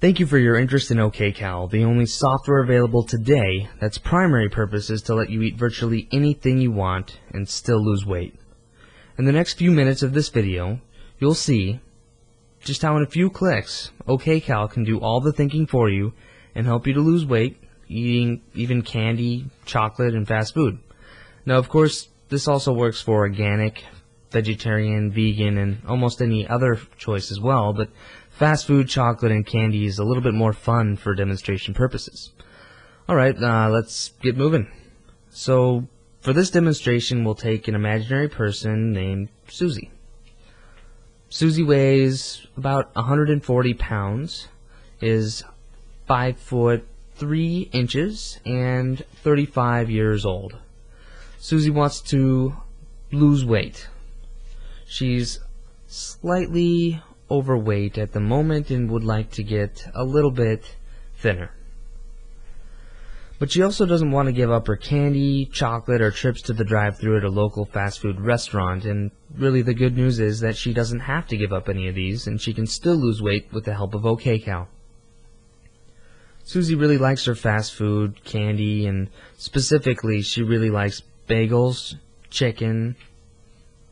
Thank you for your interest in OKCal, the only software available today that's primary purpose is to let you eat virtually anything you want and still lose weight. In the next few minutes of this video, you'll see just how in a few clicks, OKCal can do all the thinking for you and help you to lose weight, eating even candy, chocolate, and fast food. Now, of course, this also works for organic, vegetarian, vegan, and almost any other choice as well, but fast food, chocolate, and candy is a little bit more fun for demonstration purposes. Alright, let's get moving. So, for this demonstration, we'll take an imaginary person named Susie. Susie weighs about 140 pounds, is 5 foot 3 inches, and 35 years old. Susie wants to lose weight. She's slightly overweight at the moment and would like to get a little bit thinner. But she also doesn't want to give up her candy, chocolate, or trips to the drive-thru at a local fast food restaurant, and really the good news is that she doesn't have to give up any of these and she can still lose weight with the help of OKCal. Susie really likes her fast food, candy, and specifically she really likes bagels, chicken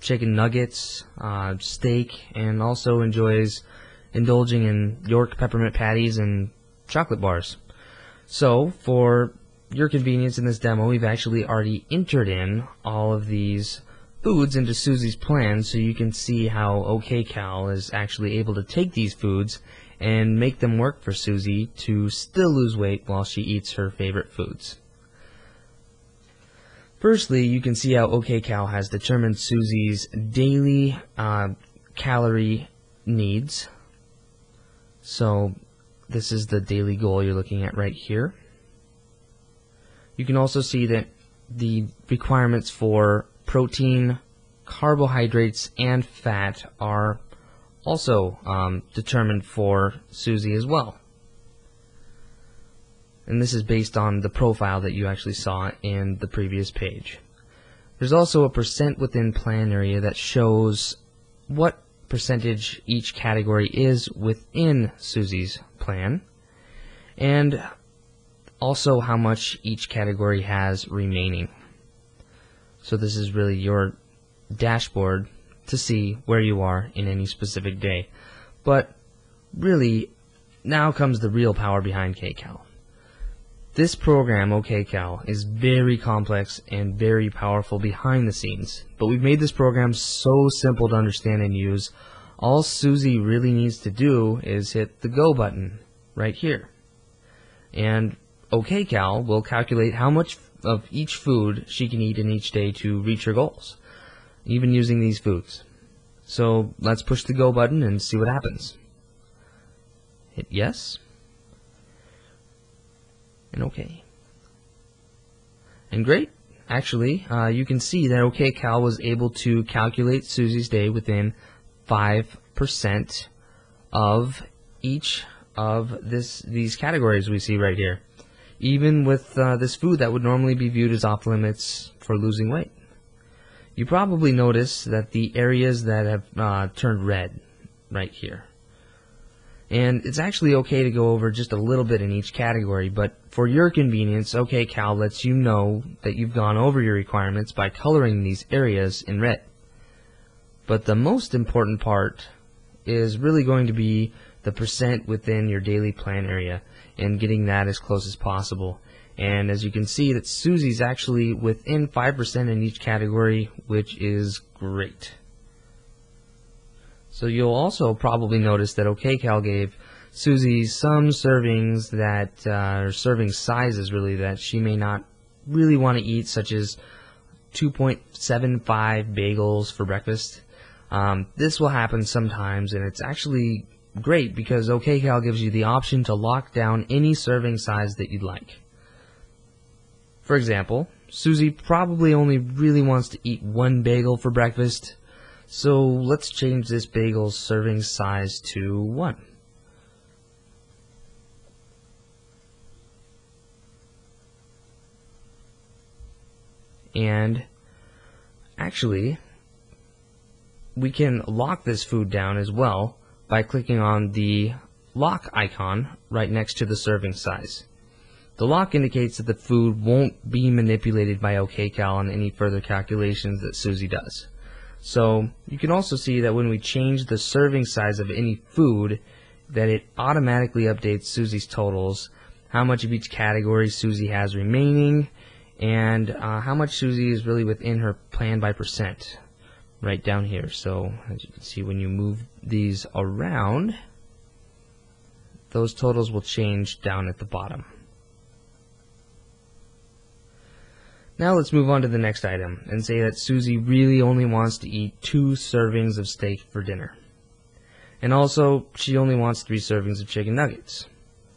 nuggets, steak, and also enjoys indulging in York peppermint patties and chocolate bars. So, for your convenience in this demo, we've actually already entered in all of these foods into Susie's plan so you can see how OKCal is actually able to take these foods and make them work for Susie to still lose weight while she eats her favorite foods. Firstly, you can see how OKCal has determined Susie's daily calorie needs. So this is the daily goal you're looking at right here. You can also see that the requirements for protein, carbohydrates, and fat are also determined for Susie as well. And this is based on the profile that you actually saw in the previous page. There's also a percent within plan area that shows what percentage each category is within Susie's plan, and also how much each category has remaining. So this is really your dashboard to see where you are in any specific day. But really, now comes the real power behind KCal. This program, OKCal, is very complex and very powerful behind the scenes, but we've made this program so simple to understand and use. All Susie really needs to do is hit the go button right here. And OKCal will calculate how much of each food she can eat in each day to reach her goals, even using these foods. So let's push the go button and see what happens. Hit yes. And OK. And great. Actually, you can see that OKCal was able to calculate Susie's day within 5% of each of these categories we see right here, even with this food that would normally be viewed as off limits for losing weight. You probably notice that the areas that have turned red right here. And it's actually okay to go over just a little bit in each category, but for your convenience, OKCal lets you know that you've gone over your requirements by coloring these areas in red. But the most important part is really going to be the percent within your daily plan area and getting that as close as possible. And as you can see, that Susie's actually within 5% in each category, which is great. So you'll also probably notice that OKCal gave Susie some servings that, or serving sizes really, that she may not really want to eat, such as 2.75 bagels for breakfast. This will happen sometimes, and it's actually great because OKCal gives you the option to lock down any serving size that you'd like. For example, Susie probably only really wants to eat 1 bagel for breakfast, so let's change this bagel's serving size to 1. And actually, we can lock this food down as well by clicking on the lock icon right next to the serving size. The lock indicates that the food won't be manipulated by OKCal in any further calculations that Susie does. So you can also see that when we change the serving size of any food, that it automatically updates Susie's totals, how much of each category Susie has remaining, and how much Susie is really within her plan by percent right down here. So as you can see, when you move these around, those totals will change down at the bottom. Now let's move on to the next item and say that Susie really only wants to eat 2 servings of steak for dinner. And also, she only wants 3 servings of chicken nuggets.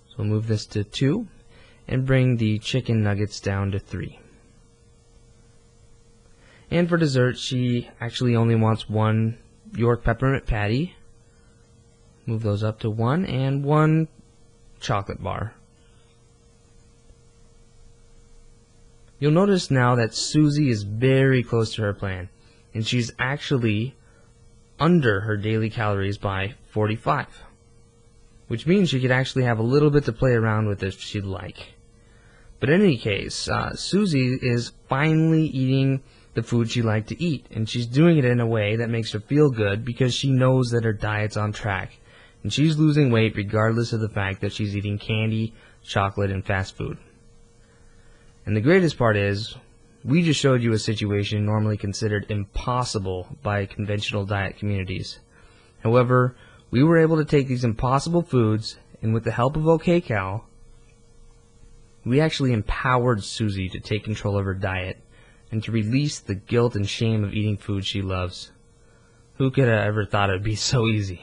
So we'll move this to 2 and bring the chicken nuggets down to 3. And for dessert, she actually only wants 1 York peppermint patty. Move those up to 1 and 1 chocolate bar. You'll notice now that Susie is very close to her plan, and she's actually under her daily calories by 45, which means she could actually have a little bit to play around with if she'd like. But in any case, Susie is finally eating the food she liked to eat, and she's doing it in a way that makes her feel good because she knows that her diet's on track, and she's losing weight regardless of the fact that she's eating candy, chocolate, and fast food. And the greatest part is, we just showed you a situation normally considered impossible by conventional diet communities. However, we were able to take these impossible foods, and with the help of OKCal, we actually empowered Susie to take control of her diet and to release the guilt and shame of eating food she loves. Who could have ever thought it would be so easy?